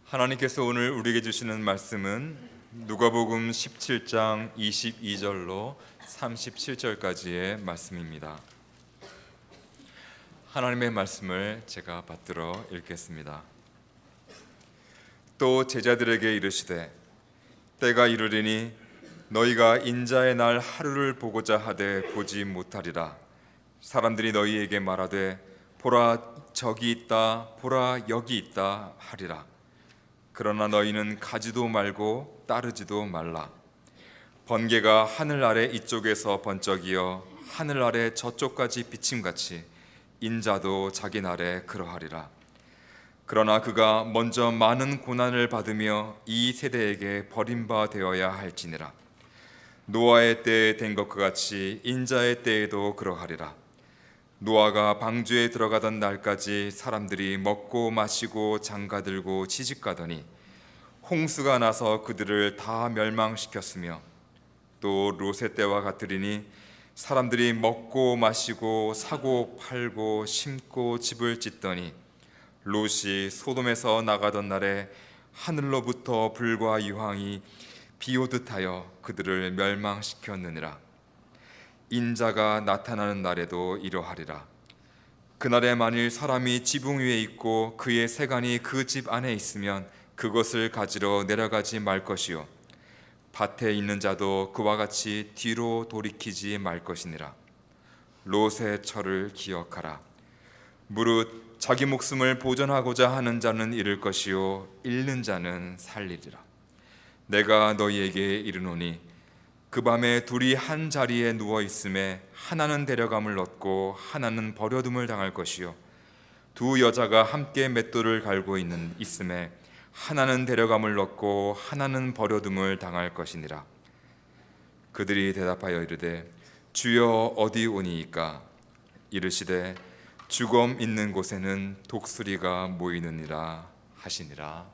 하나님께서 오늘 우리에게 주시는 말씀은 누가복음 17장 22절로 37절까지의 말씀입니다. 하나님의 말씀을 제가 받들어 읽겠습니다. 또 제자들에게 이르시되 때가 이르리니 너희가 인자의 날 하루를 보고자 하되 보지 못하리라. 사람들이 너희에게 말하되 보라 저기 있다 보라 여기 있다 하리라. 그러나 너희는 가지도 말고 따르지도 말라. 번개가 하늘 아래 이쪽에서 번쩍이어 하늘 아래 저쪽까지 비침같이 인자도 자기 날에 그러하리라. 그러나 그가 먼저 많은 고난을 받으며 이 세대에게 버림바 되어야 할지니라. 노아의 때에 된 것과 같이 인자의 때에도 그러하리라. 노아가 방주에 들어가던 날까지 사람들이 먹고 마시고 장가들고 시집가더니 홍수가 나서 그들을 다 멸망시켰으며 또 롯의 때와 같으리니 사람들이 먹고 마시고 사고 팔고 심고 집을 짓더니 롯이 소돔에서 나가던 날에 하늘로부터 불과 유황이 비오듯 하여 그들을 멸망시켰느니라. 인자가 나타나는 날에도 이러하리라. 그날에 만일 사람이 지붕 위에 있고 그의 세간이 그 집 안에 있으면 그것을 가지러 내려가지 말 것이요 밭에 있는 자도 그와 같이 뒤로 돌이키지 말 것이니라. 롯의 철을 기억하라. 무릇 자기 목숨을 보존하고자 하는 자는 잃을 것이요 잃는 자는 살리리라. 내가 너희에게 이르노니 그 밤에 둘이 한 자리에 누워 있음에 하나는 데려감을 얻고 하나는 버려둠을 당할 것이요 두 여자가 함께 맷돌을 갈고 있음에 하나는 데려감을 얻고 하나는 버려둠을 당할 것이니라. 그들이 대답하여 이르되 주여 어디 오니이까? 이르시되 죽음 있는 곳에는 독수리가 모이느니라 하시니라.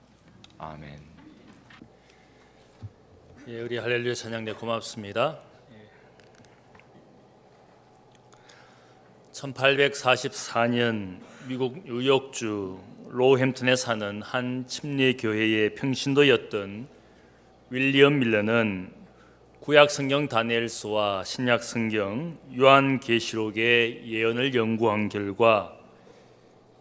아멘. 우리 할렐루야 찬양대 고맙습니다. 1844년 미국 뉴욕주 로햄튼에 사는 한 침례 교회의 평신도였던 윌리엄 밀러는 구약 성경 다니엘서와 신약 성경 요한계시록의 예언을 연구한 결과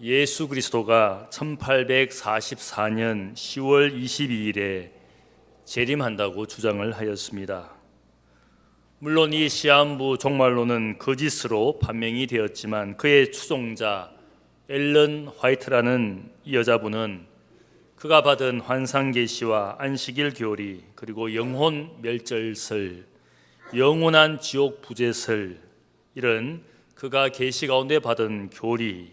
예수 그리스도가 1844년 10월 22일에 재림한다고 주장을 하였습니다. 물론 이 시한부 종말론은 거짓으로 판명이 되었지만 그의 추종자 앨런 화이트라는 이 여자분은 그가 받은 환상계시와 안식일 교리 그리고 영혼 멸절설, 영원한 지옥 부재설 이런 그가 계시 가운데 받은 교리,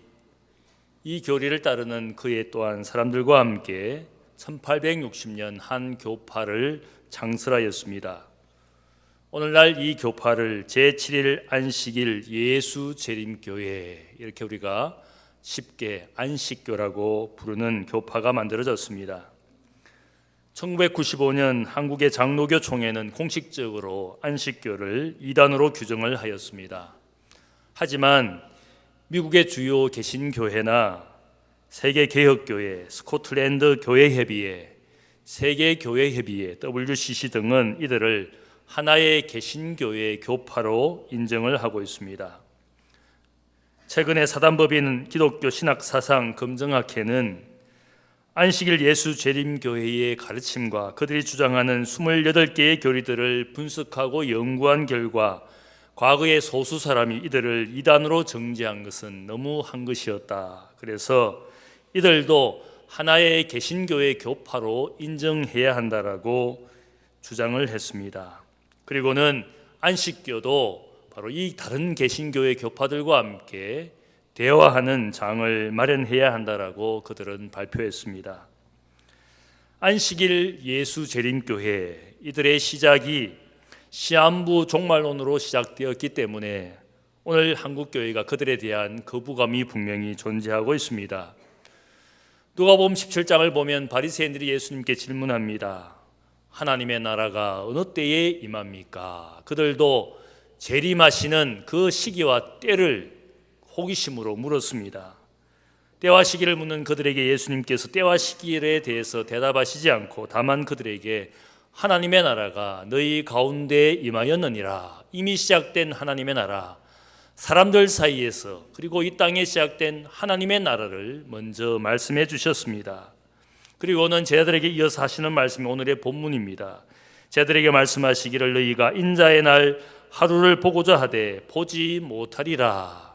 이 교리를 따르는 그의 또한 사람들과 함께 1860년 한 교파를 창설하였습니다. 오늘날 이 교파를 제7일 안식일 예수 재림교회 이렇게 우리가 쉽게 안식교라고 부르는 교파가 만들어졌습니다. 1995년 한국의 장로교 총회는 공식적으로 안식교를 이단으로 규정을 하였습니다. 하지만 미국의 주요 개신교회나 세계개혁교회, 스코틀랜드 교회협의회, 세계교회협의회, WCC 등은 이들을 하나의 개신교회 교파로 인정을 하고 있습니다. 최근에 사단법인 기독교 신학사상 검정학회는 안식일 예수 재림교회의 가르침과 그들이 주장하는 28개의 교리들을 분석하고 연구한 결과 과거의 소수 사람이 이들을 이단으로 정죄한 것은 너무 한 것이었다. 그래서 이들도 하나의 개신교회 교파로 인정해야 한다라고 주장을 했습니다. 그리고는 안식교도 바로 이 다른 개신교회 교파들과 함께 대화하는 장을 마련해야 한다라고 그들은 발표했습니다. 안식일 예수 재림교회 이들의 시작이 시한부 종말론으로 시작되었기 때문에 오늘 한국교회가 그들에 대한 거부감이 분명히 존재하고 있습니다. 누가복음 17장을 보면 바리새인들이 예수님께 질문합니다. 하나님의 나라가 어느 때에 임합니까? 그들도 재림하시는 그 시기와 때를 호기심으로 물었습니다. 때와 시기를 묻는 그들에게 예수님께서 때와 시기에 대해서 대답하시지 않고 다만 그들에게 하나님의 나라가 너희 가운데 임하였느니라. 이미 시작된 하나님의 나라, 사람들 사이에서 그리고 이 땅에 시작된 하나님의 나라를 먼저 말씀해 주셨습니다. 그리고는 제자들에게 이어서 하시는 말씀이 오늘의 본문입니다. 제자들에게 말씀하시기를 너희가 인자의 날 하루를 보고자 하되 보지 못하리라.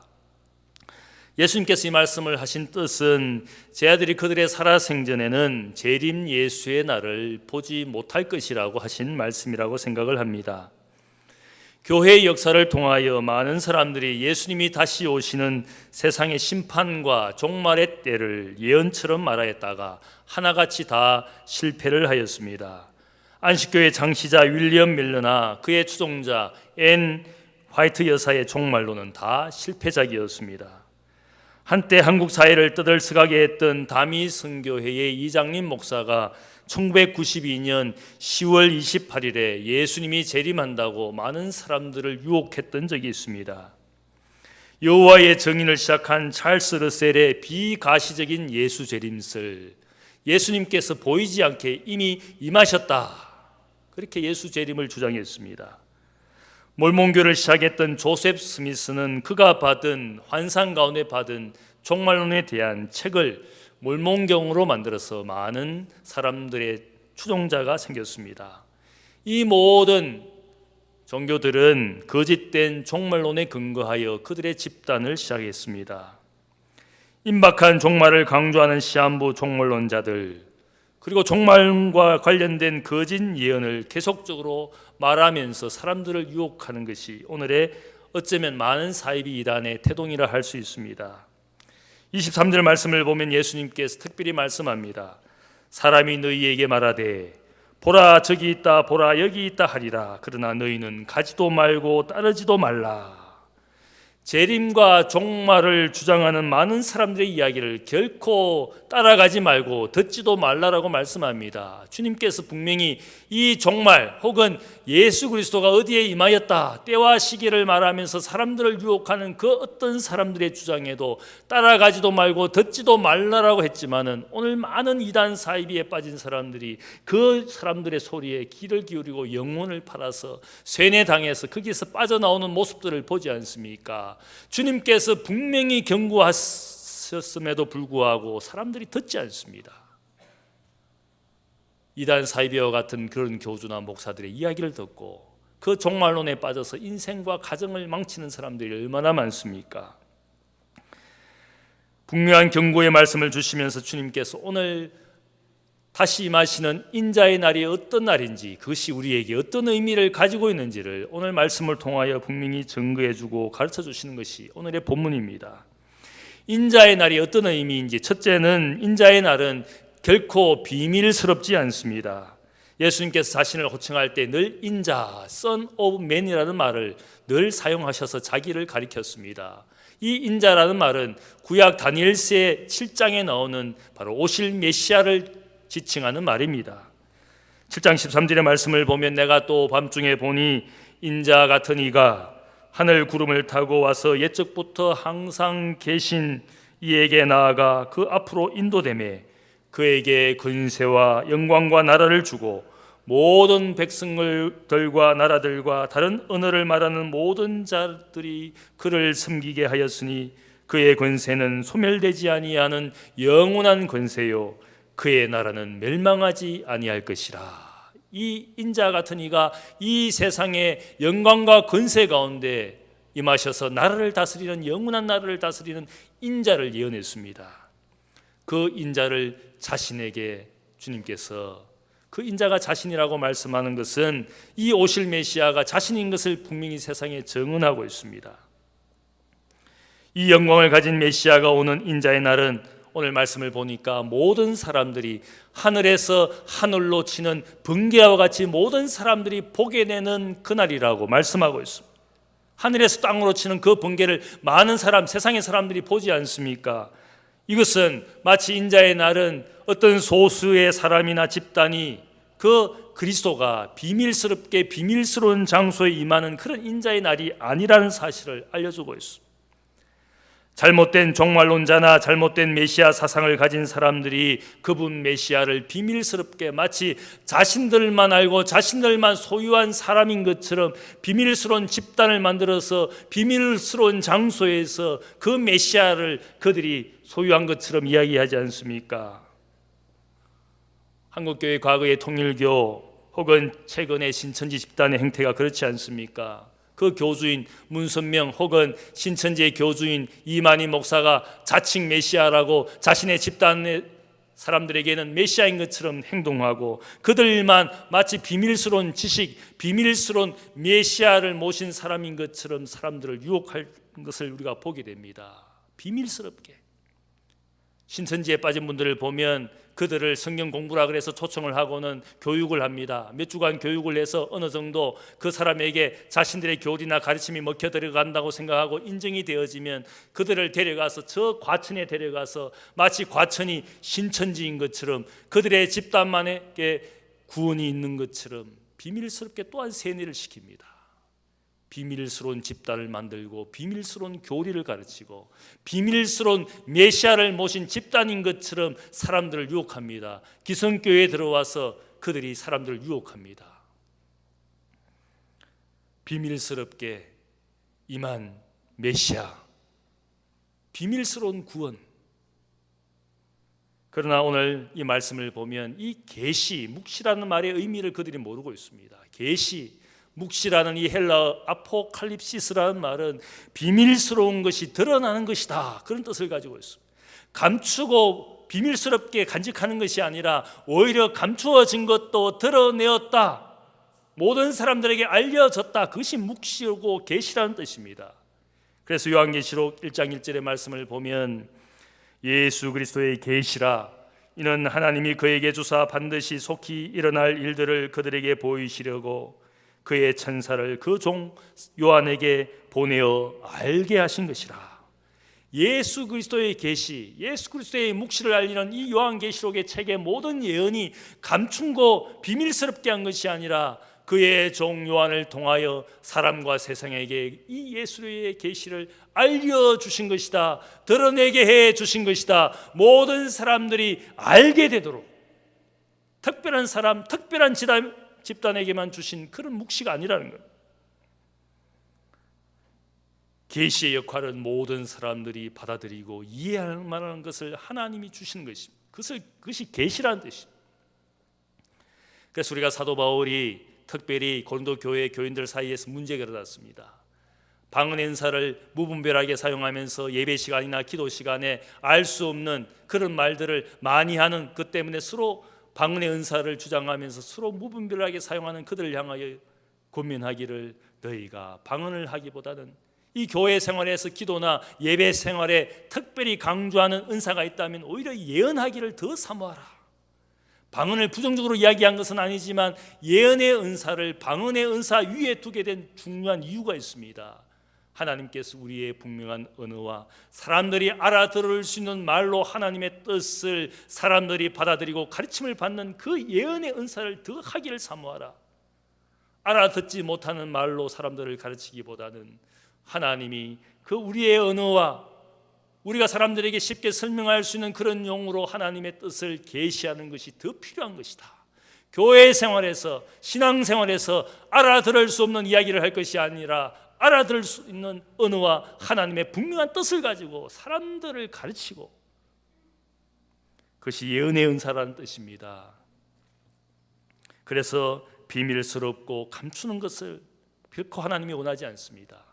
예수님께서 이 말씀을 하신 뜻은 제자들이 그들의 살아생전에는 재림 예수의 날을 보지 못할 것이라고 하신 말씀이라고 생각을 합니다. 교회의 역사를 통하여 많은 사람들이 예수님이 다시 오시는 세상의 심판과 종말의 때를 예언처럼 말하였다가 하나같이 다 실패를 하였습니다. 안식교회 창시자 윌리엄 밀러나 그의 추종자 앤 화이트 여사의 종말론은 다 실패작이었습니다. 한때 한국 사회를 떠들썩하게 했던 다미 선교회의 이장림 목사가 1992년 10월 28일에 예수님이 재림한다고 많은 사람들을 유혹했던 적이 있습니다. 여호와의 정인을 시작한 찰스 러셀의 비가시적인 예수 재림설, 예수님께서 보이지 않게 이미 임하셨다, 그렇게 예수 재림을 주장했습니다. 몰몬교를 시작했던 조셉 스미스는 그가 받은 환상 가운데 받은 종말론에 대한 책을 몰몬경으로 만들어서 많은 사람들의 추종자가 생겼습니다. 이 모든 종교들은 거짓된 종말론에 근거하여 그들의 집단을 시작했습니다. 임박한 종말을 강조하는 시한부 종말론자들, 그리고 종말과 관련된 거짓 예언을 계속적으로 말하면서 사람들을 유혹하는 것이 오늘의 어쩌면 많은 사이비 이단의 태동이라 할 수 있습니다. 23절 말씀을 보면 예수님께서 특별히 말씀합니다. 사람이 너희에게 말하되 보라 저기 있다 보라 여기 있다 하리라. 그러나 너희는 가지도 말고 따르지도 말라. 재림과 종말을 주장하는 많은 사람들의 이야기를 결코 따라가지 말고 듣지도 말라라고 말씀합니다. 주님께서 분명히 이 종말 혹은 예수 그리스도가 어디에 임하였다, 때와 시기를 말하면서 사람들을 유혹하는 그 어떤 사람들의 주장에도 따라가지도 말고 듣지도 말라라고 했지만은 오늘 많은 이단 사이비에 빠진 사람들이 그 사람들의 소리에 귀를 기울이고 영혼을 팔아서 쇠뇌당해서 거기서 빠져나오는 모습들을 보지 않습니까? 주님께서 분명히 경고하셨음에도 불구하고 사람들이 듣지 않습니다. 이단 사이비와 같은 그런 교주나 목사들의 이야기를 듣고 그 종말론에 빠져서 인생과 가정을 망치는 사람들이 얼마나 많습니까? 분명한 경고의 말씀을 주시면서 주님께서 오늘 다시 임하시는 인자의 날이 어떤 날인지, 그것이 우리에게 어떤 의미를 가지고 있는지를 오늘 말씀을 통하여 분명히 증거해주고 가르쳐주시는 것이 오늘의 본문입니다. 인자의 날이 어떤 의미인지, 첫째는 인자의 날은 결코 비밀스럽지 않습니다. 예수님께서 자신을 호칭할 때 늘 인자, Son of Man이라는 말을 늘 사용하셔서 자기를 가리켰습니다. 이 인자라는 말은 구약 다니엘서 7장에 나오는 바로 오실 메시아를 지칭하는 말입니다. 7장 13절의 말씀을 보면 내가 또 밤중에 보니 인자 같은 이가 하늘 구름을 타고 와서 옛적부터 항상 계신 이에게 나아가 그 앞으로 인도되매 그에게 근세와 영광과 나라를 주고 모든 백성들과 나라들과 다른 언어를 말하는 모든 자들이 그를 섬기게 하였으니 그의 권세는 소멸되지 아니하는 영원한 권세요 그의 나라는 멸망하지 아니할 것이라. 이 인자 같은 이가 이 세상의 영광과 권세 가운데 임하셔서 나라를 다스리는, 영원한 나라를 다스리는 인자를 예언했습니다. 그 인자를 자신에게 주님께서, 그 인자가 자신이라고 말씀하는 것은 이 오실 메시아가 자신인 것을 분명히 세상에 증언하고 있습니다. 이 영광을 가진 메시아가 오는 인자의 날은 오늘 말씀을 보니까 모든 사람들이 하늘에서 하늘로 치는 번개와 같이 모든 사람들이 보게 되는 그날이라고 말씀하고 있습니다. 하늘에서 땅으로 치는 그 번개를 많은 사람, 세상의 사람들이 보지 않습니까? 이것은 마치 인자의 날은 어떤 소수의 사람이나 집단이 그 그리스도가 비밀스럽게 비밀스러운 장소에 임하는 그런 인자의 날이 아니라는 사실을 알려주고 있습니다. 잘못된 종말론자나 잘못된 메시아 사상을 가진 사람들이 그분 메시아를 비밀스럽게 마치 자신들만 알고 자신들만 소유한 사람인 것처럼 비밀스러운 집단을 만들어서 비밀스러운 장소에서 그 메시아를 그들이 소유한 것처럼 이야기하지 않습니까? 한국교회 과거의 통일교 혹은 최근의 신천지 집단의 행태가 그렇지 않습니까? 그 교주인 문선명 혹은 신천지의 교주인 이만희 목사가 자칭 메시아라고 자신의 집단의 사람들에게는 메시아인 것처럼 행동하고 그들만 마치 비밀스러운 지식, 비밀스러운 메시아를 모신 사람인 것처럼 사람들을 유혹할 것을 우리가 보게 됩니다. 비밀스럽게. 신천지에 빠진 분들을 보면 그들을 성경 공부라 그래서 초청을 하고는 교육을 합니다. 몇 주간 교육을 해서 어느 정도 그 사람에게 자신들의 교리나 가르침이 먹혀 들어간다고 생각하고 인정이 되어지면 그들을 데려가서 저 과천에 데려가서 마치 과천이 신천지인 것처럼 그들의 집단만에게 구원이 있는 것처럼 비밀스럽게 또한 세뇌를 시킵니다. 비밀스러운 집단을 만들고 비밀스러운 교리를 가르치고 비밀스러운 메시아를 모신 집단인 것처럼 사람들을 유혹합니다. 기성교회에 들어와서 그들이 사람들을 유혹합니다. 비밀스럽게 임한 메시아, 비밀스러운 구원. 그러나 오늘 이 말씀을 보면 이 계시, 묵시라는 말의 의미를 그들이 모르고 있습니다. 계시, 묵시라는 이 헬라어 아포칼립시스라는 말은 비밀스러운 것이 드러나는 것이다, 그런 뜻을 가지고 있습니다. 감추고 비밀스럽게 간직하는 것이 아니라 오히려 감추어진 것도 드러내었다, 모든 사람들에게 알려졌다, 그것이 묵시고 계시라는 뜻입니다. 그래서 요한계시록 1장 1절의 말씀을 보면 예수 그리스도의 계시라, 이는 하나님이 그에게 주사 반드시 속히 일어날 일들을 그들에게 보이시려고 그의 천사를 그 종 요한에게 보내어 알게 하신 것이라. 예수 그리스도의 계시, 예수 그리스도의 묵시를 알리는 이 요한계시록의 책의 모든 예언이 감춘고 비밀스럽게 한 것이 아니라 그의 종 요한을 통하여 사람과 세상에게 이 예수의 계시를 알려주신 것이다, 드러내게 해주신 것이다. 모든 사람들이 알게 되도록 특별한 사람, 특별한 집단에게만 주신 그런 묵시가 아니라는 거예요. 계시의 역할은 모든 사람들이 받아들이고 이해할 만한 것을 하나님이 주시는 것입니다. 그것이 계시라는 뜻입니다. 그래서 우리가 사도 바울이 특별히 고린도 교회 교인들 사이에서 문제가 일어났습니다. 방언의 은사를 무분별하게 사용하면서 예배 시간이나 기도 시간에 알 수 없는 그런 말들을 많이 하는 것 때문에 서로 방언의 은사를 주장하면서 서로 무분별하게 사용하는 그들을 향하여 권면하기를, 너희가 방언을 하기보다는 이 교회 생활에서 기도나 예배 생활에 특별히 강조하는 은사가 있다면 오히려 예언하기를 더 사모하라. 방언을 부정적으로 이야기한 것은 아니지만 예언의 은사를 방언의 은사 위에 두게 된 중요한 이유가 있습니다. 하나님께서 우리의 분명한 언어와 사람들이 알아들을 수 있는 말로 하나님의 뜻을 사람들이 받아들이고 가르침을 받는 그 예언의 은사를 더 하기를 사모하라. 알아듣지 못하는 말로 사람들을 가르치기보다는 하나님이 그 우리의 언어와 우리가 사람들에게 쉽게 설명할 수 있는 그런 용어로 하나님의 뜻을 계시하는 것이 더 필요한 것이다. 교회 생활에서, 신앙 생활에서 알아들을 수 없는 이야기를 할 것이 아니라 알아들을 수 있는 언어와 하나님의 분명한 뜻을 가지고 사람들을 가르치고, 그것이 예언의 은사라는 뜻입니다. 그래서 비밀스럽고 감추는 것을 결코 하나님이 원하지 않습니다.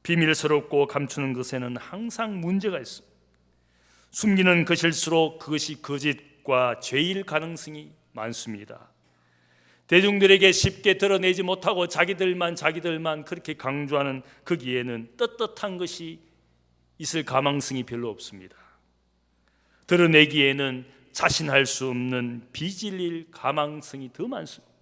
비밀스럽고 감추는 것에는 항상 문제가 있습니다. 숨기는 것일수록 그것이 거짓과 죄일 가능성이 많습니다. 대중들에게 쉽게 드러내지 못하고 자기들만 그렇게 강조하는 거기에는 떳떳한 것이 있을 가망성이 별로 없습니다. 드러내기에는 자신할 수 없는 비진리일 가망성이 더 많습니다.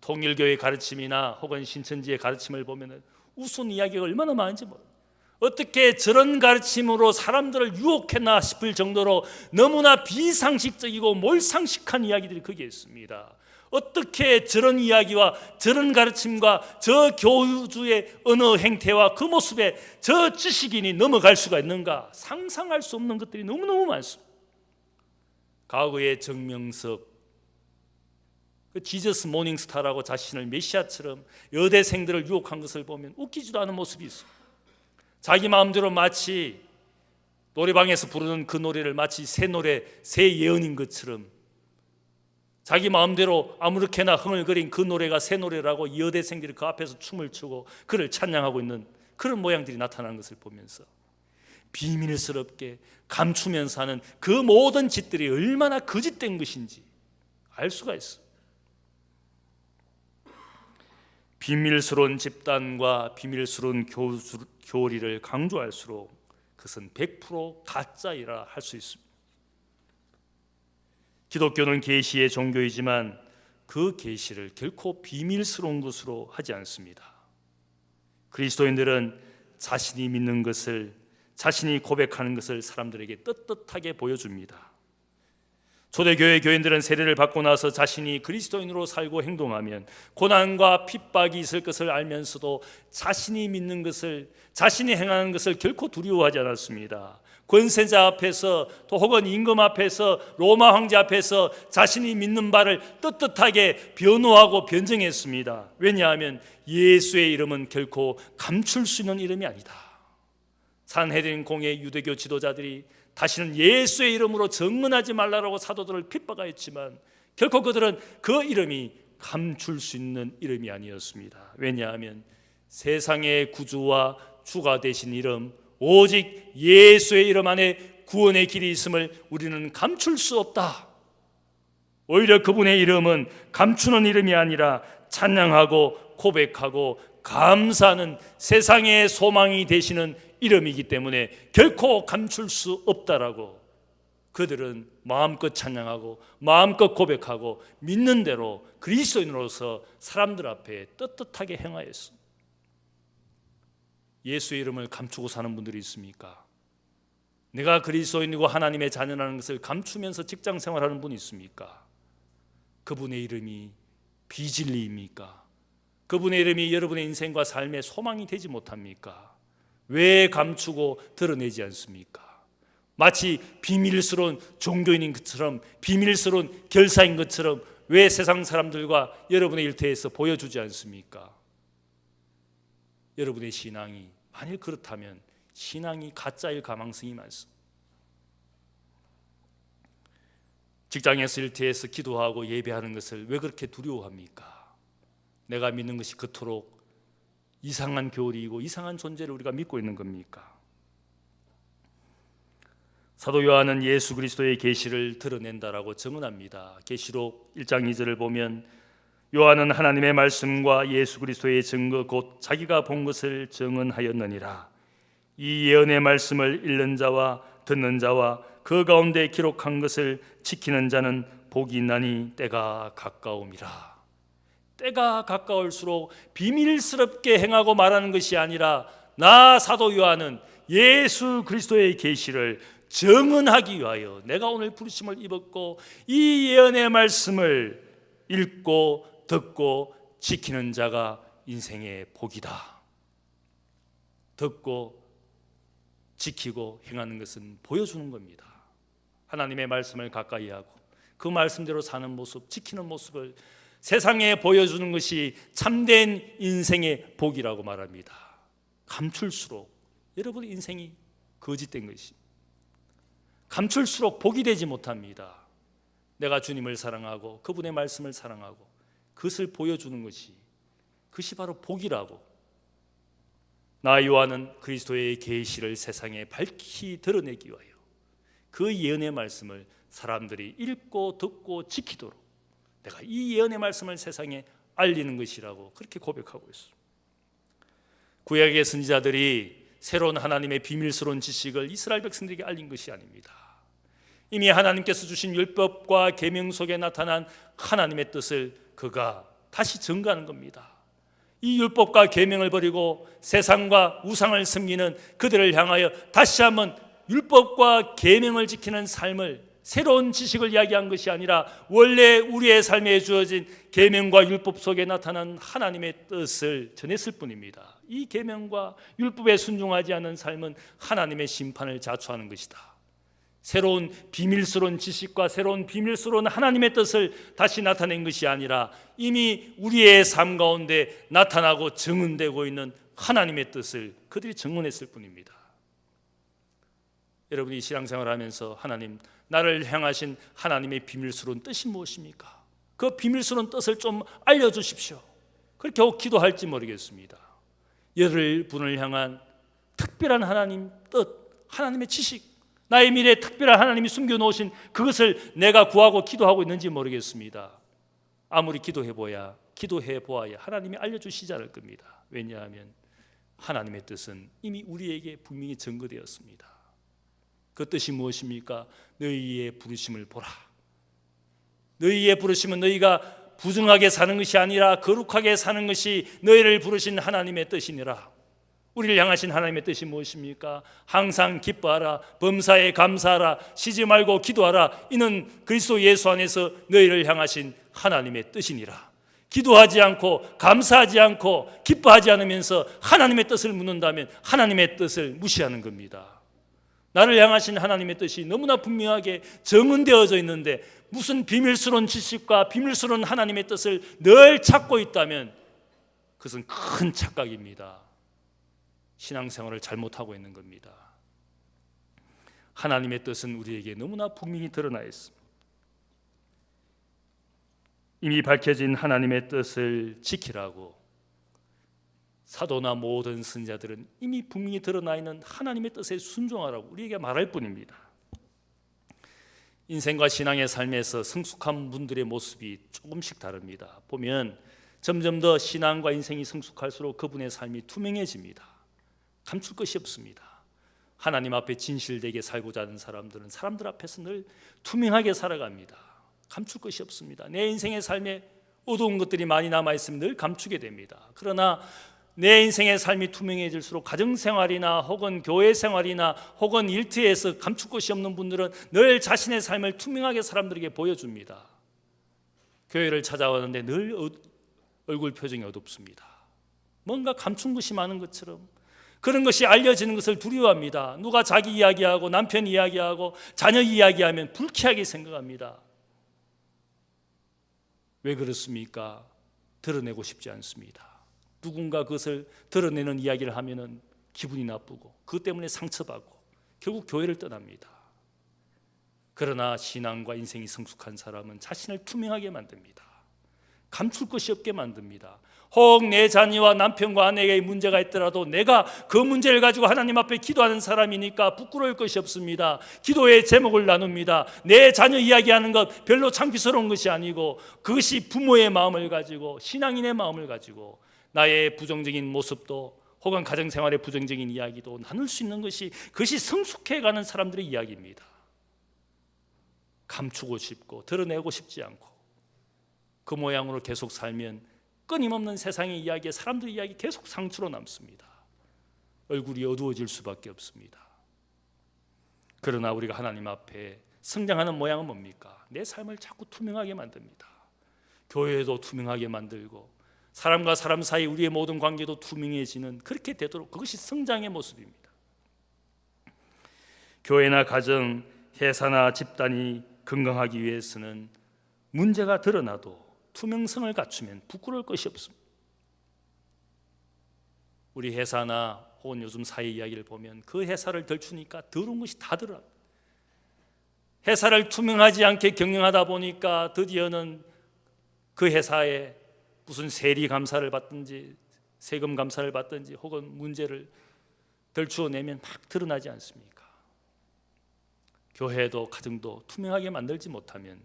통일교의 가르침이나 혹은 신천지의 가르침을 보면 우스운 이야기가 얼마나 많은지 모릅니다. 어떻게 저런 가르침으로 사람들을 유혹했나 싶을 정도로 너무나 비상식적이고 몰상식한 이야기들이 거기에 있습니다. 어떻게 저런 이야기와 저런 가르침과 저 교주의 언어 행태와 그 모습에 저 지식인이 넘어갈 수가 있는가? 상상할 수 없는 것들이 너무너무 많습니다. 과거의 정명석, 그 지저스 모닝스타라고 자신을 메시아처럼 여대생들을 유혹한 것을 보면 웃기지도 않은 모습이 있어요. 자기 마음대로 마치 노래방에서 부르는 그 노래를 마치 새 노래, 새 예언인 것처럼 자기 마음대로 아무렇게나 흥얼거린 그 노래가 새 노래라고 여대생들이 그 앞에서 춤을 추고 그를 찬양하고 있는 그런 모양들이 나타나는 것을 보면서 비밀스럽게 감추면서 하는 그 모든 짓들이 얼마나 거짓된 것인지 알 수가 있어요. 비밀스러운 집단과 비밀스러운 교리를 강조할수록 그것은 100% 가짜이라 할 수 있습니다. 기독교는 계시의 종교이지만 그 계시를 결코 비밀스러운 것으로 하지 않습니다. 그리스도인들은 자신이 믿는 것을, 자신이 고백하는 것을 사람들에게 떳떳하게 보여줍니다. 초대교회 교인들은 세례를 받고 나서 자신이 그리스도인으로 살고 행동하면 고난과 핍박이 있을 것을 알면서도 자신이 믿는 것을, 자신이 행하는 것을 결코 두려워하지 않았습니다. 권세자 앞에서 또 혹은 임금 앞에서 로마 황제 앞에서 자신이 믿는 바를 떳떳하게 변호하고 변증했습니다. 왜냐하면 예수의 이름은 결코 감출 수 있는 이름이 아니다. 산헤드린 공의 유대교 지도자들이 다시는 예수의 이름으로 증언하지 말라고 사도들을 핍박하였지만 결코 그들은 그 이름이 감출 수 있는 이름이 아니었습니다. 왜냐하면 세상의 구주와 주가 되신 이름, 오직 예수의 이름 안에 구원의 길이 있음을 우리는 감출 수 없다. 오히려 그분의 이름은 감추는 이름이 아니라 찬양하고 고백하고 감사하는 세상의 소망이 되시는 이름이기 때문에 결코 감출 수 없다라고 그들은 마음껏 찬양하고 마음껏 고백하고 믿는 대로 그리스도인으로서 사람들 앞에 떳떳하게 행하였습니다. 예수의 이름을 감추고 사는 분들이 있습니까? 내가 그리스도인이고 하나님의 자녀라는 것을 감추면서 직장 생활하는 분이 있습니까? 그분의 이름이 비진리입니까? 그분의 이름이 여러분의 인생과 삶의 소망이 되지 못합니까? 왜 감추고 드러내지 않습니까? 마치 비밀스러운 종교인인 것처럼, 비밀스러운 결사인 것처럼 왜 세상 사람들과 여러분의 일터에서 보여주지 않습니까? 여러분의 신앙이 만일 그렇다면 신앙이 가짜일 가능성이 많습니다. 직장에서 일터에서 기도하고 예배하는 것을 왜 그렇게 두려워합니까? 내가 믿는 것이 그토록 이상한 교리이고 이상한 존재를 우리가 믿고 있는 겁니까? 사도 요한은 예수 그리스도의 계시를 드러낸다라고 증언합니다. 계시록 1장 2절을 보면 요한은 하나님의 말씀과 예수 그리스도의 증거 곧 자기가 본 것을 증언하였느니라. 이 예언의 말씀을 읽는 자와 듣는 자와 그 가운데 기록한 것을 지키는 자는 복이 있나니 때가 가까움이라. 때가 가까울수록 비밀스럽게 행하고 말하는 것이 아니라 나 사도 요한은 예수 그리스도의 계시를 증언하기 위하여 내가 오늘 부르심을 입었고 이 예언의 말씀을 읽고 듣고 지키는 자가 인생의 복이다. 듣고 지키고 행하는 것은 보여주는 겁니다. 하나님의 말씀을 가까이 하고 그 말씀대로 사는 모습, 지키는 모습을 세상에 보여주는 것이 참된 인생의 복이라고 말합니다. 감출수록 여러분의 인생이 거짓된 것이 감출수록 복이 되지 못합니다. 내가 주님을 사랑하고 그분의 말씀을 사랑하고 그것을 보여주는 것이 그것이 바로 복이라고. 나 요한은 그리스도의 계시를 세상에 밝히 드러내기 위하여 그 예언의 말씀을 사람들이 읽고 듣고 지키도록 내가 이 예언의 말씀을 세상에 알리는 것이라고 그렇게 고백하고 있습니다. 구약의 선지자들이 새로운 하나님의 비밀스러운 지식을 이스라엘 백성들에게 알린 것이 아닙니다. 이미 하나님께서 주신 율법과 계명 속에 나타난 하나님의 뜻을 그가 다시 증거하는 겁니다. 이 율법과 계명을 버리고 세상과 우상을 섬기는 그들을 향하여 다시 한번 율법과 계명을 지키는 삶을 새로운 지식을 이야기한 것이 아니라 원래 우리의 삶에 주어진 계명과 율법 속에 나타난 하나님의 뜻을 전했을 뿐입니다. 이 계명과 율법에 순종하지 않는 삶은 하나님의 심판을 자초하는 것이다. 새로운 비밀스러운 지식과 새로운 비밀스러운 하나님의 뜻을 다시 나타낸 것이 아니라 이미 우리의 삶 가운데 나타나고 증언되고 있는 하나님의 뜻을 그들이 증언했을 뿐입니다. 여러분이 신앙생활을 하면서 하나님, 나를 향하신 하나님의 비밀스러운 뜻이 무엇입니까? 그 비밀스러운 뜻을 좀 알려주십시오. 그렇게 기도할지 모르겠습니다. 여러분을 향한 특별한 하나님 뜻, 하나님의 지식, 나의 미래에 특별한 하나님이 숨겨놓으신 그것을 내가 구하고 기도하고 있는지 모르겠습니다. 아무리 기도해 보아야 하나님이 알려주시지 않을 겁니다. 왜냐하면 하나님의 뜻은 이미 우리에게 분명히 증거되었습니다. 그 뜻이 무엇입니까? 너희의 부르심을 보라. 너희의 부르심은 너희가 부정하게 사는 것이 아니라 거룩하게 사는 것이 너희를 부르신 하나님의 뜻이니라. 우리를 향하신 하나님의 뜻이 무엇입니까? 항상 기뻐하라, 범사에 감사하라, 쉬지 말고 기도하라. 이는 그리스도 예수 안에서 너희를 향하신 하나님의 뜻이니라. 기도하지 않고 감사하지 않고 기뻐하지 않으면서 하나님의 뜻을 묻는다면 하나님의 뜻을 무시하는 겁니다. 나를 향하신 하나님의 뜻이 너무나 분명하게 정언되어져 있는데 무슨 비밀스러운 지식과 비밀스러운 하나님의 뜻을 늘 찾고 있다면 그것은 큰 착각입니다. 신앙생활을 잘못하고 있는 겁니다. 하나님의 뜻은 우리에게 너무나 분명히 드러나 있습니다. 이미 밝혀진 하나님의 뜻을 지키라고 사도나 모든 선지자들은 이미 분명히 드러나 있는 하나님의 뜻에 순종하라고 우리에게 말할 뿐입니다. 인생과 신앙의 삶에서 성숙한 분들의 모습이 조금씩 다릅니다. 보면 점점 더 신앙과 인생이 성숙할수록 그분의 삶이 투명해집니다. 감출 것이 없습니다. 하나님 앞에 진실되게 살고자 하는 사람들은 사람들 앞에서 늘 투명하게 살아갑니다. 감출 것이 없습니다. 내 인생의 삶에 어두운 것들이 많이 남아있으면 늘 감추게 됩니다. 그러나 내 인생의 삶이 투명해질수록 가정생활이나 혹은 교회생활이나 혹은 일터에서 감출 것이 없는 분들은 늘 자신의 삶을 투명하게 사람들에게 보여줍니다. 교회를 찾아왔는데 늘 얼굴 표정이 어둡습니다. 뭔가 감춘 것이 많은 것처럼 그런 것이 알려지는 것을 두려워합니다. 누가 자기 이야기하고 남편 이야기하고 자녀 이야기하면 불쾌하게 생각합니다. 왜 그렇습니까? 드러내고 싶지 않습니다. 누군가 그것을 드러내는 이야기를 하면 기분이 나쁘고 그것 때문에 상처받고 결국 교회를 떠납니다. 그러나 신앙과 인생이 성숙한 사람은 자신을 투명하게 만듭니다. 감출 것이 없게 만듭니다. 혹 내 자녀와 남편과 아내에게 문제가 있더라도 내가 그 문제를 가지고 하나님 앞에 기도하는 사람이니까 부끄러울 것이 없습니다. 기도의 제목을 나눕니다. 내 자녀 이야기하는 것 별로 창피스러운 것이 아니고 그것이 부모의 마음을 가지고 신앙인의 마음을 가지고 나의 부정적인 모습도 혹은 가정생활의 부정적인 이야기도 나눌 수 있는 것이 그것이 성숙해가는 사람들의 이야기입니다. 감추고 싶고 드러내고 싶지 않고 그 모양으로 계속 살면 끊임없는 세상의 이야기에 사람들의 이야기 계속 상처로 남습니다. 얼굴이 어두워질 수밖에 없습니다. 그러나 우리가 하나님 앞에 성장하는 모양은 뭡니까? 내 삶을 자꾸 투명하게 만듭니다. 교회도 투명하게 만들고 사람과 사람 사이 우리의 모든 관계도 투명해지는 그렇게 되도록 그것이 성장의 모습입니다. 교회나 가정, 회사나 집단이 건강하기 위해서는 문제가 드러나도 투명성을 갖추면 부끄러울 것이 없습니다. 우리 회사나 혹은 요즘 사회 이야기를 보면 그 회사를 덜추니까 더러운 것이 다 드러납니다. 회사를 투명하지 않게 경영하다 보니까 드디어는 그 회사에 무슨 세리 감사를 받든지 세금 감사를 받든지 혹은 문제를 덜추어내면 막 드러나지 않습니까? 교회도 가정도 투명하게 만들지 못하면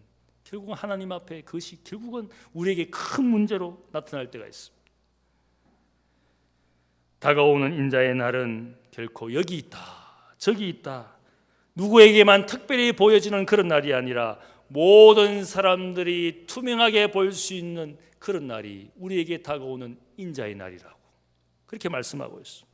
결국은 하나님 앞에 그것이 결국은 우리에게 큰 문제로 나타날 때가 있습니다. 다가오는 인자의 날은 결코 여기 있다 저기 있다 누구에게만 특별히 보여지는 그런 날이 아니라 모든 사람들이 투명하게 볼 수 있는 그런 날이 우리에게 다가오는 인자의 날이라고 그렇게 말씀하고 있습니다.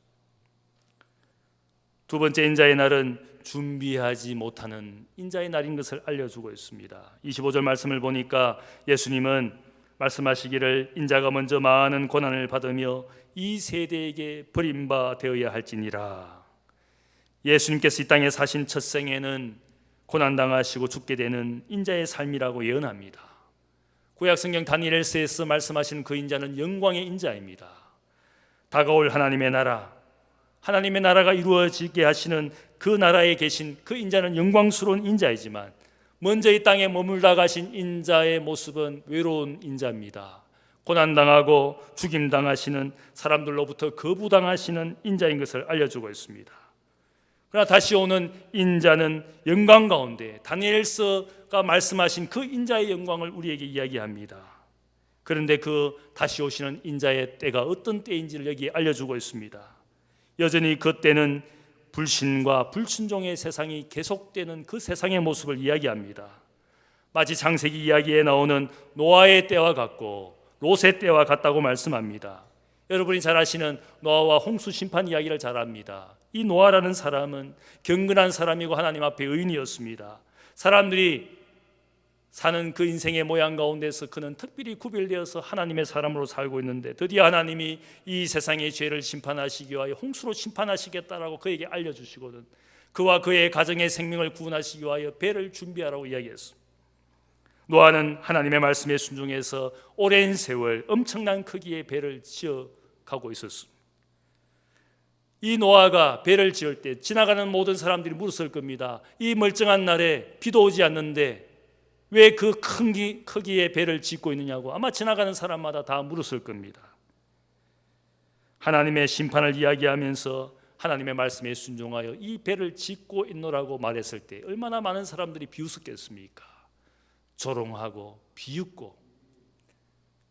두 번째 인자의 날은 준비하지 못하는 인자의 날인 것을 알려주고 있습니다. 25절 말씀을 보니까 예수님은 말씀하시기를 인자가 먼저 많은 고난을 받으며 이 세대에게 버림받아야 할지니라. 예수님께서 이 땅에 사신 첫 생에는 고난당하시고 죽게 되는 인자의 삶이라고 예언합니다. 구약성경 다니엘서에서 말씀하신 그 인자는 영광의 인자입니다. 다가올 하나님의 나라, 하나님의 나라가 이루어지게 하시는 그 나라에 계신 그 인자는 영광스러운 인자이지만 먼저 이 땅에 머물다 가신 인자의 모습은 외로운 인자입니다. 고난당하고 죽임당하시는 사람들로부터 거부당하시는 인자인 것을 알려주고 있습니다. 그러나 다시 오는 인자는 영광 가운데 다니엘서가 말씀하신 그 인자의 영광을 우리에게 이야기합니다. 그런데 그 다시 오시는 인자의 때가 어떤 때인지를 여기 알려주고 있습니다. 여전히 그 때는 불신과 불순종의 세상이 계속되는 그 세상의 모습을 이야기합니다. 마치 창세기 이야기에 나오는 노아의 때와 같고 롯의 때와 같다고 말씀합니다. 여러분이 잘 아시는 노아와 홍수 심판 이야기를 잘 압니다. 이 노아라는 사람은 경건한 사람이고 하나님 앞에 의인이었습니다. 사람들이 사는 그 인생의 모양 가운데서 그는 특별히 구별되어서 하나님의 사람으로 살고 있는데 드디어 하나님이 이 세상의 죄를 심판하시기 위하여 홍수로 심판하시겠다라고 그에게 알려주시거든 그와 그의 가정의 생명을 구원하시기 위하여 배를 준비하라고 이야기했습니다. 노아는 하나님의 말씀에 순종해서 오랜 세월 엄청난 크기의 배를 지어가고 있었습니다. 이 노아가 배를 지을 때 지나가는 모든 사람들이 물었을 겁니다. 이 멀쩡한 날에 비도 오지 않는데 왜 그 큰 크기의 배를 짓고 있느냐고 아마 지나가는 사람마다 다 물었을 겁니다. 하나님의 심판을 이야기하면서 하나님의 말씀에 순종하여 이 배를 짓고 있노라고 말했을 때 얼마나 많은 사람들이 비웃었겠습니까? 조롱하고 비웃고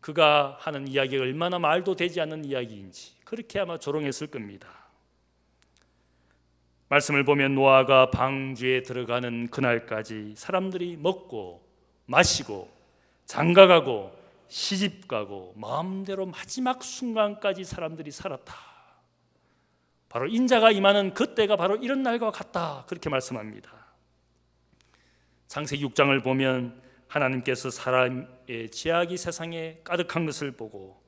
그가 하는 이야기가 얼마나 말도 되지 않는 이야기인지 그렇게 아마 조롱했을 겁니다. 말씀을 보면 노아가 방주에 들어가는 그날까지 사람들이 먹고 마시고 장가가고 시집가고 마음대로 마지막 순간까지 사람들이 살았다. 바로 인자가 임하는 그때가 바로 이런 날과 같다. 그렇게 말씀합니다. 창세기 6장을 보면 하나님께서 사람의 죄악이 세상에 가득한 것을 보고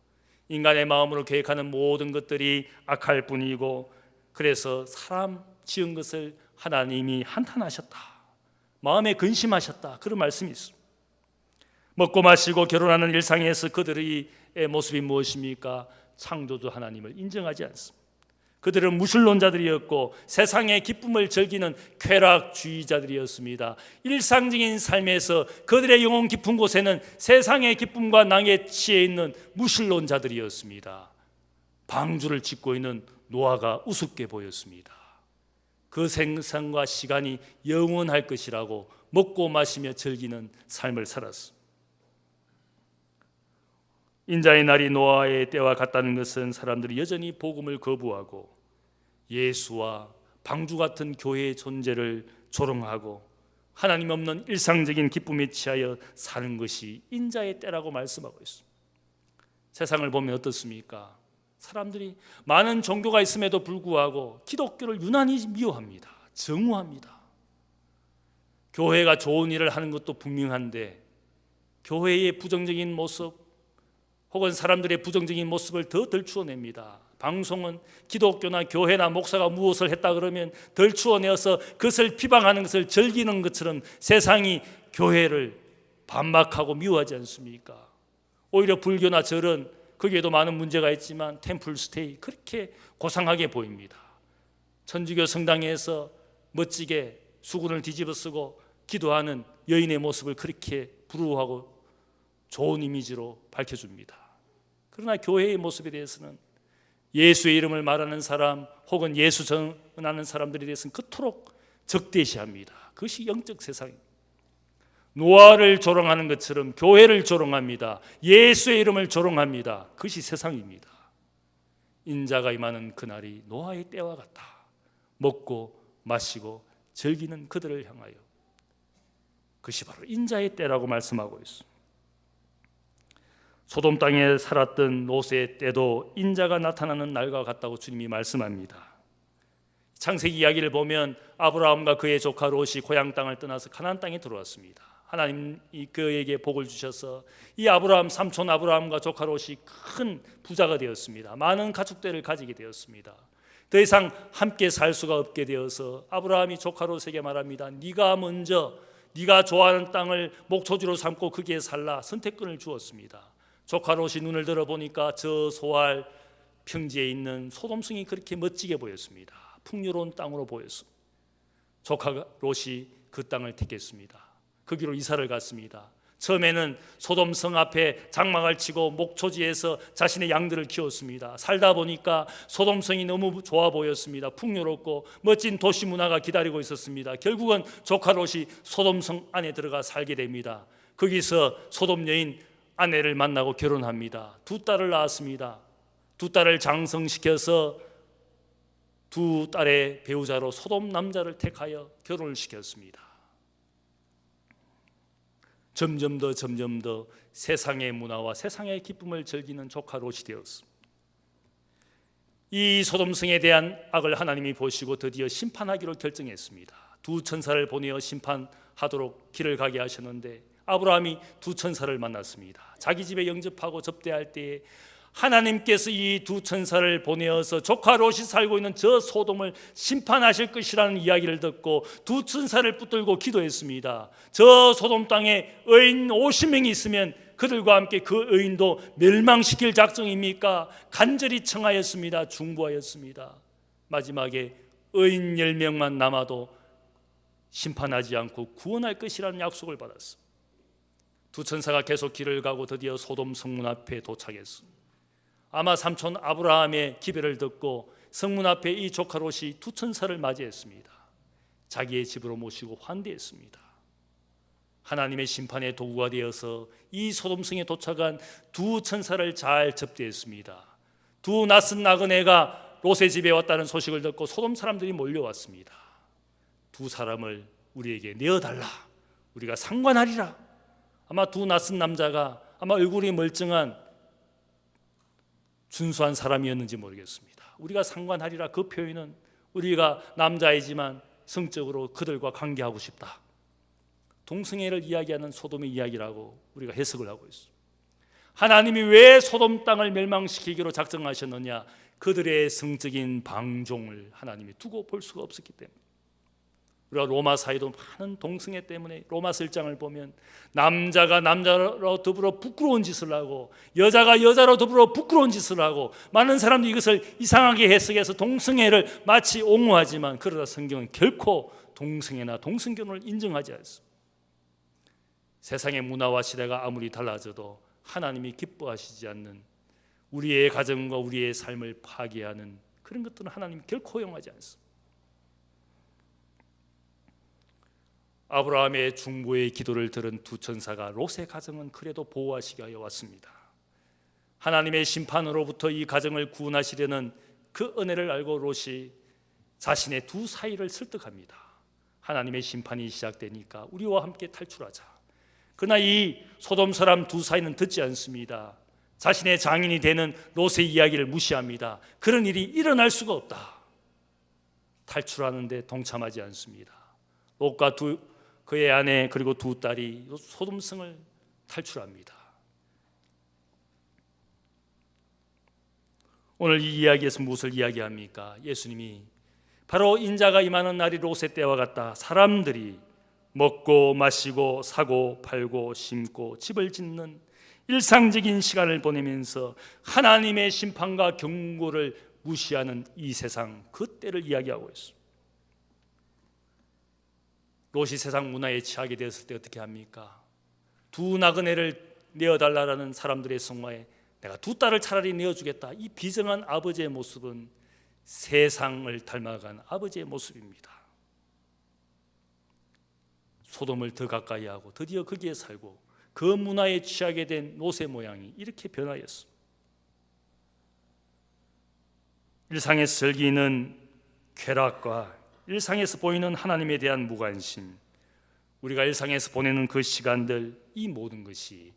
인간의 마음으로 계획하는 모든 것들이 악할 뿐이고 그래서 사람 지은 것을 하나님이 한탄하셨다. 마음에 근심하셨다. 그런 말씀이 있습니다. 먹고 마시고 결혼하는 일상에서 그들의 모습이 무엇입니까? 창조주 하나님을 인정하지 않습니다. 그들은 무신론자들이었고 세상의 기쁨을 즐기는 쾌락주의자들이었습니다. 일상적인 삶에서 그들의 영혼 깊은 곳에는 세상의 기쁨과 낭에 취해 있는 무신론자들이었습니다. 방주를 짓고 있는 노아가 우습게 보였습니다. 그 생산과 시간이 영원할 것이라고 먹고 마시며 즐기는 삶을 살았습니다. 인자의 날이 노아의 때와 같다는 것은 사람들이 여전히 복음을 거부하고 예수와 방주 같은 교회의 존재를 조롱하고 하나님 없는 일상적인 기쁨에 취하여 사는 것이 인자의 때라고 말씀하고 있습니다. 세상을 보면 어떻습니까? 사람들이 많은 종교가 있음에도 불구하고 기독교를 유난히 미워합니다. 정오합니다. 교회가 좋은 일을 하는 것도 분명한데 교회의 부정적인 모습 혹은 사람들의 부정적인 모습을 더 덜추어냅니다. 방송은 기독교나 교회나 목사가 무엇을 했다 그러면 덜추어내어서 그것을 비방하는 것을 즐기는 것처럼 세상이 교회를 반박하고 미워하지 않습니까? 오히려 불교나 절은 거기에도 많은 문제가 있지만 템플스테이 그렇게 고상하게 보입니다. 천주교 성당에서 멋지게 수군을 뒤집어쓰고 기도하는 여인의 모습을 그렇게 부러워하고 좋은 이미지로 밝혀줍니다. 그러나 교회의 모습에 대해서는 예수의 이름을 말하는 사람 혹은 예수 전하는 사람들에 대해서는 그토록 적대시합니다. 그것이 영적 세상입니다. 노아를 조롱하는 것처럼 교회를 조롱합니다. 예수의 이름을 조롱합니다. 그것이 세상입니다. 인자가 임하는 그날이 노아의 때와 같다. 먹고 마시고 즐기는 그들을 향하여 그것이 바로 인자의 때라고 말씀하고 있습니다. 소돔 땅에 살았던 롯의 때도 인자가 나타나는 날과 같다고 주님이 말씀합니다. 창세기 이야기를 보면 아브라함과 그의 조카 롯이 고향 땅을 떠나서 가나안 땅에 들어왔습니다. 하나님이 그에게 복을 주셔서 이 아브라함 삼촌 아브라함과 조카 롯이 큰 부자가 되었습니다. 많은 가축들을 가지게 되었습니다. 더 이상 함께 살 수가 없게 되어서 아브라함이 조카 롯에게 말합니다. 네가 먼저 네가 좋아하는 땅을 목초지로 삼고 거기에 살라 선택권을 주었습니다. 조카 롯이 눈을 들어보니까 저 소알 평지에 있는 소돔성이 그렇게 멋지게 보였습니다. 풍요로운 땅으로 보였습니다. 조카 롯이 그 땅을 택했습니다. 거기로 이사를 갔습니다. 처음에는 소돔성 앞에 장막을 치고 목초지에서 자신의 양들을 키웠습니다. 살다 보니까 소돔성이 너무 좋아 보였습니다. 풍요롭고 멋진 도시 문화가 기다리고 있었습니다. 결국은 조카 롯이 소돔성 안에 들어가 살게 됩니다. 거기서 소돔 여인 아내를 만나고 결혼합니다. 두 딸을 낳았습니다. 두 딸을 장성시켜서 두 딸의 배우자로 소돔 남자를 택하여 결혼을 시켰습니다. 점점 더 세상의 문화와 세상의 기쁨을 즐기는 조카 롯이 되었습니다. 이 소돔성에 대한 악을 하나님이 보시고 드디어 심판하기로 결정했습니다. 두 천사를 보내어 심판하도록 길을 가게 하셨는데 아브라함이 두 천사를 만났습니다. 자기 집에 영접하고 접대할 때에 하나님께서 이 두 천사를 보내어서 조카 롯이 살고 있는 저 소돔을 심판하실 것이라는 이야기를 듣고 두 천사를 붙들고 기도했습니다. 저 소돔 땅에 의인 50명이 있으면 그들과 함께 그 의인도 멸망시킬 작정입니까? 간절히 청하였습니다. 중보하였습니다. 마지막에 의인 10명만 남아도 심판하지 않고 구원할 것이라는 약속을 받았습니다. 두 천사가 계속 길을 가고 드디어 소돔 성문 앞에 도착했습니다. 아마 삼촌 아브라함의 기별을 듣고 성문 앞에 이 조카 롯이 두 천사를 맞이했습니다. 자기의 집으로 모시고 환대했습니다. 하나님의 심판의 도구가 되어서 이 소돔성에 도착한 두 천사를 잘 접대했습니다. 두 낯선 나그네가 롯의 집에 왔다는 소식을 듣고 소돔 사람들이 몰려왔습니다. 두 사람을 우리에게 내어달라, 우리가 상관하리라. 아마 두 낯선 남자가 아마 얼굴이 멀쩡한 준수한 사람이었는지 모르겠습니다. 우리가 상관하리라 그 표현은 우리가 남자이지만 성적으로 그들과 관계하고 싶다, 동성애를 이야기하는 소돔의 이야기라고 우리가 해석을 하고 있습니다. 하나님이 왜 소돔 땅을 멸망시키기로 작정하셨느냐? 그들의 성적인 방종을 하나님이 두고 볼 수가 없었기 때문에. 우리가 로마 사회도 많은 동성애 때문에 로마서 1장을 보면 남자가 남자로 더불어 부끄러운 짓을 하고 여자가 여자로 더불어 부끄러운 짓을 하고 많은 사람들이 이것을 이상하게 해석해서 동성애를 마치 옹호하지만 그러다 성경은 결코 동성애나 동성결혼을 인정하지 않습니다. 세상의 문화와 시대가 아무리 달라져도 하나님이 기뻐하시지 않는 우리의 가정과 우리의 삶을 파괴하는 그런 것들은 하나님이 결코 허용하지 않습니다. 아브라함의 중보의 기도를 들은 두 천사가 롯의 가정은 그래도 보호하시기 위하여 왔습니다. 하나님의 심판으로부터 이 가정을 구원하시려는 그 은혜를 알고 롯이 자신의 두 사이를 설득합니다. 하나님의 심판이 시작되니까 우리와 함께 탈출하자. 그러나 이 소돔 사람 두 사이는 듣지 않습니다. 자신의 장인이 되는 롯의 이야기를 무시합니다. 그런 일이 일어날 수가 없다. 탈출하는데 동참하지 않습니다. 롯과 그의 아내 그리고 두 딸이 소돔성을 탈출합니다. 오늘 이 이야기에서 무엇을 이야기합니까? 예수님이 바로 인자가 임하는 날이 롯의 때와 같다. 사람들이 먹고 마시고 사고 팔고 심고 집을 짓는 일상적인 시간을 보내면서 하나님의 심판과 경고를 무시하는 이 세상, 그 때를 이야기하고 있습니다. 롯이 세상 문화에 취하게 되었을 때 어떻게 합니까? 두 나그네를 내어달라는 사람들의 성화에 내가 두 딸을 차라리 내어주겠다. 이 비정한 아버지의 모습은 세상을 닮아간 아버지의 모습입니다. 소돔을 더 가까이 하고 드디어 거기에 살고 그 문화에 취하게 된 롯의 모양이 이렇게 변하였습니다. 일상에서 즐기는 쾌락과 일상에서 보이는 하나님에 대한 무관심, 우리가 일상에서 보내는 그 시간들, 이 모든 것이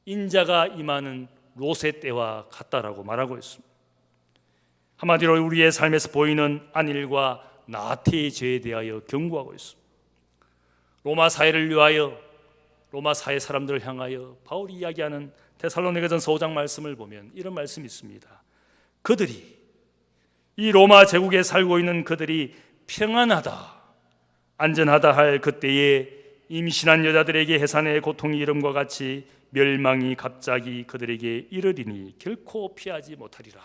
인자가 임하는 롯의 때와 같다라고 말하고 있습니다. 한마디로 우리의 삶에서 보이는 안일과 나태의 죄에 대하여 경고하고 있습니다. 로마 사회를 위하여, 로마 사회 사람들을 향하여 바울이 이야기하는 데살로니가전서 5장 말씀을 보면 이런 말씀이 있습니다. 그들이, 이 로마 제국에 살고 있는 그들이 평안하다, 안전하다 할 그때에 임신한 여자들에게 해산의 고통이 이름과 같이 멸망이 갑자기 그들에게 이르리니 결코 피하지 못하리라.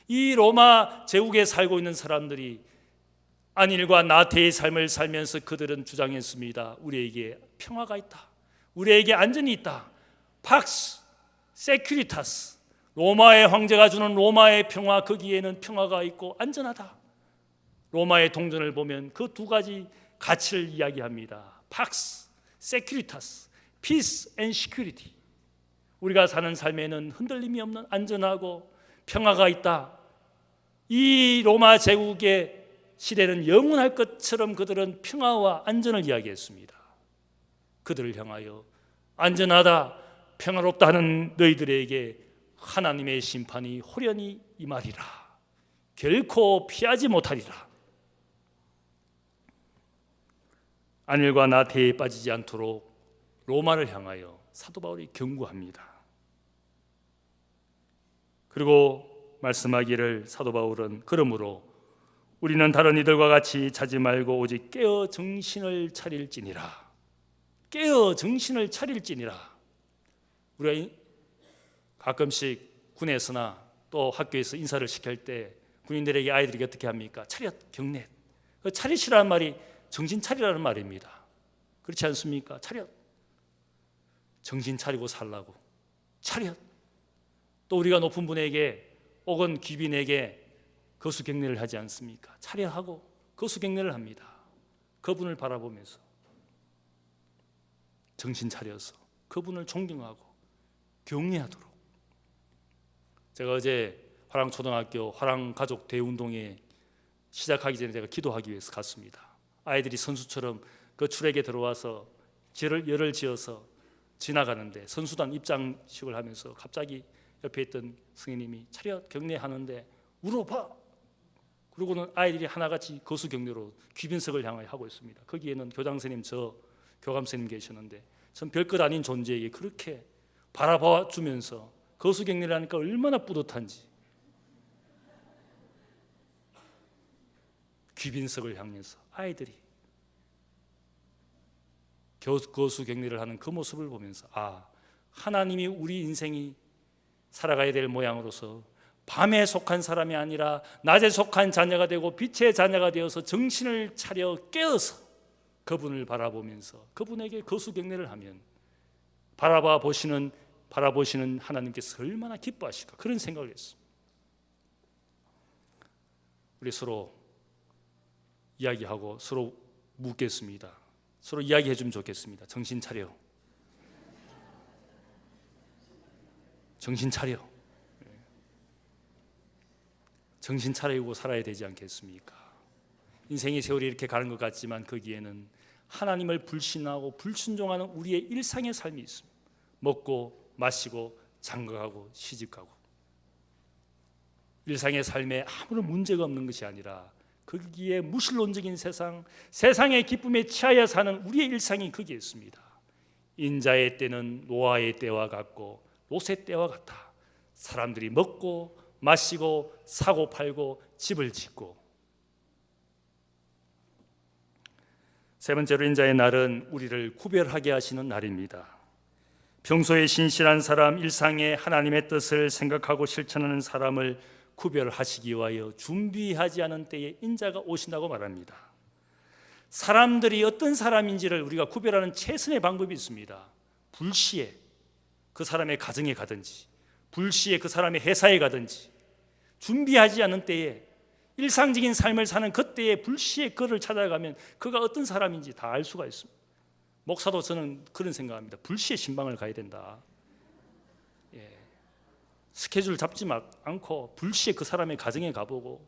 이 로마 제국에 살고 있는 사람들이 안일과 나태의 삶을 살면서 그들은 주장했습니다. 우리에게 평화가 있다, 우리에게 안전이 있다. 팍스 세큐리타스, 로마의 황제가 주는 로마의 평화, 거기에는 평화가 있고 안전하다. 로마의 동전을 보면 그 두 가지 가치를 이야기합니다. 팍스 세큐리타스, 피스 앤 시큐리티. 우리가 사는 삶에는 흔들림이 없는 안전하고 평화가 있다. 이 로마 제국의 시대는 영원할 것처럼 그들은 평화와 안전을 이야기했습니다. 그들을 향하여 안전하다, 평화롭다 하는 너희들에게 하나님의 심판이 호련히 임하리라. 결코 피하지 못하리라. 안일과 나태에 빠지지 않도록 로마를 향하여 사도 바울이 경고합니다. 그리고 말씀하기를 사도 바울은 그러므로 우리는 다른 이들과 같이 자지 말고 오직 깨어 정신을 차릴지니라. 깨어 정신을 차릴지니라. 우리가 가끔씩 군에서나 또 학교에서 인사를 시킬 때 군인들에게 아이들에게 어떻게 합니까? 차렷, 경례. 차렷이라는 말이 정신 차리라는 말입니다. 그렇지 않습니까? 차렷. 정신 차리고 살라고. 차렷. 또 우리가 높은 분에게 혹은 귀빈에게 거수경례를 하지 않습니까? 차례하고 거수경례를 합니다. 그분을 바라보면서 정신 차려서 그분을 존경하고 경외하도록. 제가 어제 화랑초등학교 화랑가족 대운동회 시작하기 전에 제가 기도하기 위해서 갔습니다. 아이들이 선수처럼 그 출애에 들어와서 열을 지어서 지나가는데 선수단 입장식을 하면서 갑자기 옆에 있던 성인님이 차렷 경례하는데 울어봐. 그러고는 아이들이 하나같이 거수경례로 귀빈석을 향하여 하고 있습니다. 거기에는 교장선생님, 저 교감선생님 계셨는데 전 별것 아닌 존재에게 그렇게 바라봐 주면서 거수경례를 하니까 얼마나 뿌듯한지. 귀빈석을 향해서 아이들이 거수경례를 하는 그 모습을 보면서 하나님이 우리 인생이 살아가야 될 모양으로서 밤에 속한 사람이 아니라 낮에 속한 자녀가 되고 빛의 자녀가 되어서 정신을 차려 깨어서 그분을 바라보면서 그분에게 거수경례를 하면 바라보시는 하나님께서 얼마나 기뻐하실까, 그런 생각을 했습니다. 우리 서로 이야기하고 서로 묻겠습니다. 서로 이야기해 주면 좋겠습니다. 정신 차려. 정신 차려. 정신 차리고 살아야 되지 않겠습니까? 인생의 세월이 이렇게 가는 것 같지만 거기에는 하나님을 불신하고 불순종하는 우리의 일상의 삶이 있습니다. 먹고 마시고 장가가고 시집가고 일상의 삶에 아무런 문제가 없는 것이 아니라 거기에 무신론적인 세상의 기쁨에 취하여 사는 우리의 일상이 거기에 있습니다. 인자의 때는 노아의 때와 같고 롯의 때와 같아. 사람들이 먹고 마시고 사고 팔고 집을 짓고. 세 번째로 인자의 날은 우리를 구별하게 하시는 날입니다. 평소에 신실한 사람, 일상에 하나님의 뜻을 생각하고 실천하는 사람을 구별하시기 위하여 준비하지 않은 때에 인자가 오신다고 말합니다. 사람들이 어떤 사람인지를 우리가 구별하는 최선의 방법이 있습니다. 불시에 그 사람의 가정에 가든지, 불시에 그 사람의 회사에 가든지, 준비하지 않은 때에 일상적인 삶을 사는 그때에 불시에 그를 찾아가면 그가 어떤 사람인지 다 알 수가 있습니다. 목사도 저는 그런 생각합니다. 불시에 신방을 가야 된다. 스케줄 잡지 않고 불시에 그 사람의 가정에 가보고,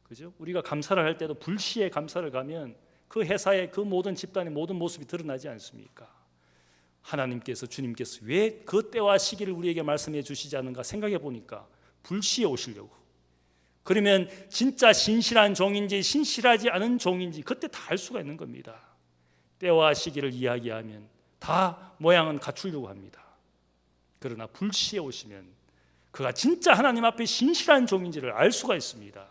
그죠? 우리가 감사를 할 때도 불시에 감사를 가면 그 회사의 그 모든 집단의 모든 모습이 드러나지 않습니까? 하나님께서, 주님께서 왜 그 때와 시기를 우리에게 말씀해 주시지 않은가 생각해 보니까 불시에 오시려고, 그러면 진짜 신실한 종인지 신실하지 않은 종인지 그때 다 알 수가 있는 겁니다. 때와 시기를 이야기하면 다 모양은 갖추려고 합니다. 그러나 불시에 오시면 그가 진짜 하나님 앞에 신실한 종인지를 알 수가 있습니다.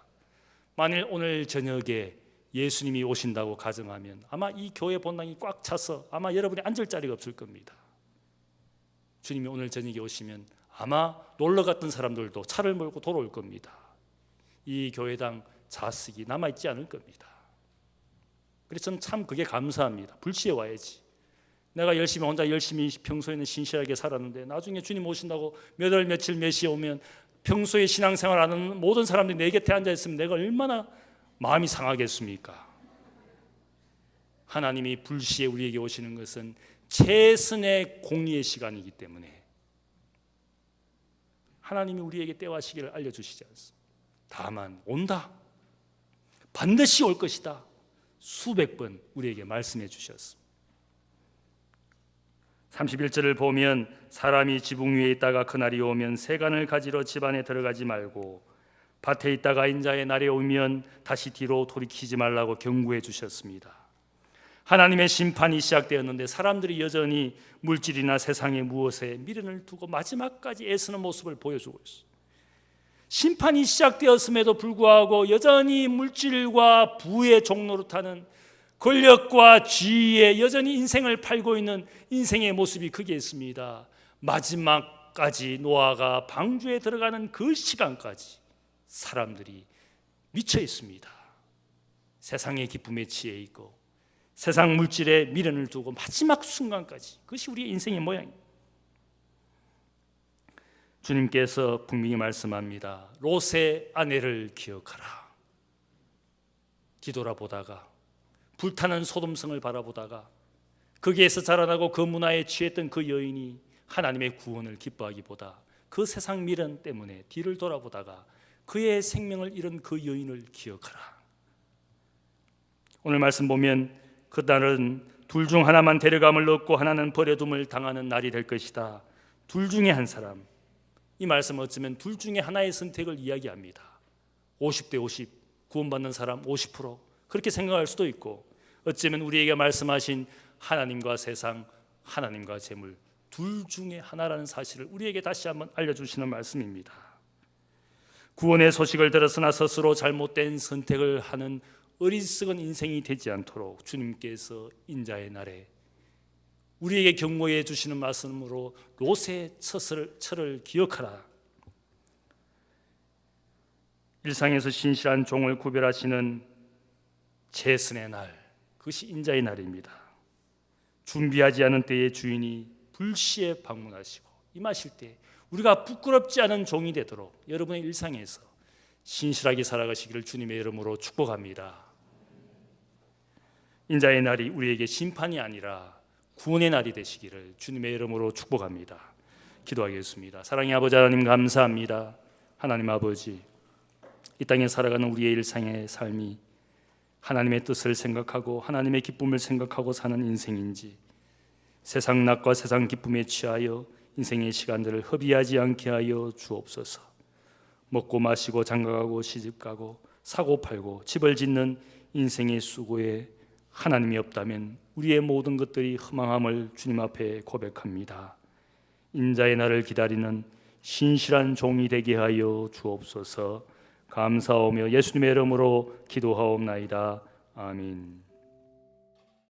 만일 오늘 저녁에 예수님이 오신다고 가정하면 아마 이 교회 본당이 꽉 차서 아마 여러분이 앉을 자리가 없을 겁니다. 주님이 오늘 저녁에 오시면 아마 놀러 갔던 사람들도 차를 몰고 돌아올 겁니다. 이 교회당 좌석이 남아있지 않을 겁니다. 그래서 저는 참 그게 감사합니다. 불시에 와야지. 내가 혼자 열심히 평소에는 신실하게 살았는데 나중에 주님 오신다고 몇 월 며칠 몇 시에 오면 평소에 신앙생활하는 모든 사람들이 내 곁에 앉아있으면 내가 얼마나 마음이 상하겠습니까? 하나님이 불시에 우리에게 오시는 것은 최선의 공의의 시간이기 때문에 하나님이 우리에게 때와 시기를 알려주시지 않습니다. 다만 온다, 반드시 올 것이다, 수백 번 우리에게 말씀해 주셨습니다. 31절을 보면 사람이 지붕 위에 있다가 그날이 오면 세간을 가지러 집 안에 들어가지 말고 밭에 있다가 인자의 날이 오면 다시 뒤로 돌이키지 말라고 경고해 주셨습니다. 하나님의 심판이 시작되었는데 사람들이 여전히 물질이나 세상의 무엇에 미련을 두고 마지막까지 애쓰는 모습을 보여주고 있습니다. 심판이 시작되었음에도 불구하고 여전히 물질과 부의 종로로 타는 권력과 지위에 여전히 인생을 팔고 있는 인생의 모습이 크게 있습니다. 마지막까지 노아가 방주에 들어가는 그 시간까지 사람들이 미쳐 있습니다. 세상의 기쁨에 취해 있고 세상 물질에 미련을 두고 마지막 순간까지, 그것이 우리의 인생의 모양입니다. 주님께서 분명히 말씀합니다. 롯의 아내를 기억하라. 뒤돌아보다가 불타는 소돔성을 바라보다가 거기에서 자라나고 그 문화에 취했던 그 여인이 하나님의 구원을 기뻐하기보다 그 세상 미련 때문에 뒤를 돌아보다가 그의 생명을 잃은 그 여인을 기억하라. 오늘 말씀 보면 그날은 둘 중 하나만 데려감을 얻고 하나는 버려둠을 당하는 날이 될 것이다. 둘 중에 한 사람. 이 말씀은 어쩌면 둘 중에 하나의 선택을 이야기합니다. 50대 50, 구원받는 사람 50%, 그렇게 생각할 수도 있고, 어쩌면 우리에게 말씀하신 하나님과 세상, 하나님과 재물, 둘 중에 하나라는 사실을 우리에게 다시 한번 알려주시는 말씀입니다. 구원의 소식을 들었으나 스스로 잘못된 선택을 하는 어리석은 인생이 되지 않도록 주님께서 인자의 날에 우리에게 경고해 주시는 말씀으로 롯의 철을 기억하라. 일상에서 신실한 종을 구별하시는 제선의 날, 그것이 인자의 날입니다. 준비하지 않은 때에 주인이 불시에 방문하시고 임하실 때 우리가 부끄럽지 않은 종이 되도록 여러분의 일상에서 신실하게 살아가시기를 주님의 이름으로 축복합니다. 인자의 날이 우리에게 심판이 아니라 구원의 날이 되시기를 주님의 이름으로 축복합니다. 기도하겠습니다. 사랑의 아버지 하나님, 감사합니다. 하나님 아버지, 이 땅에 살아가는 우리의 일상의 삶이 하나님의 뜻을 생각하고 하나님의 기쁨을 생각하고 사는 인생인지, 세상 낙과 세상 기쁨에 취하여 인생의 시간들을 허비하지 않게 하여 주옵소서. 먹고 마시고 장가가고 시집가고 사고 팔고 집을 짓는 인생의 수고에 하나님이 없다면 우리의 모든 것들이 허망함을 주님 앞에 고백합니다. 인자의 날을 기다리는 신실한 종이 되게 하여 주옵소서. 감사하며 예수님의 이름으로 기도하옵나이다. 아멘.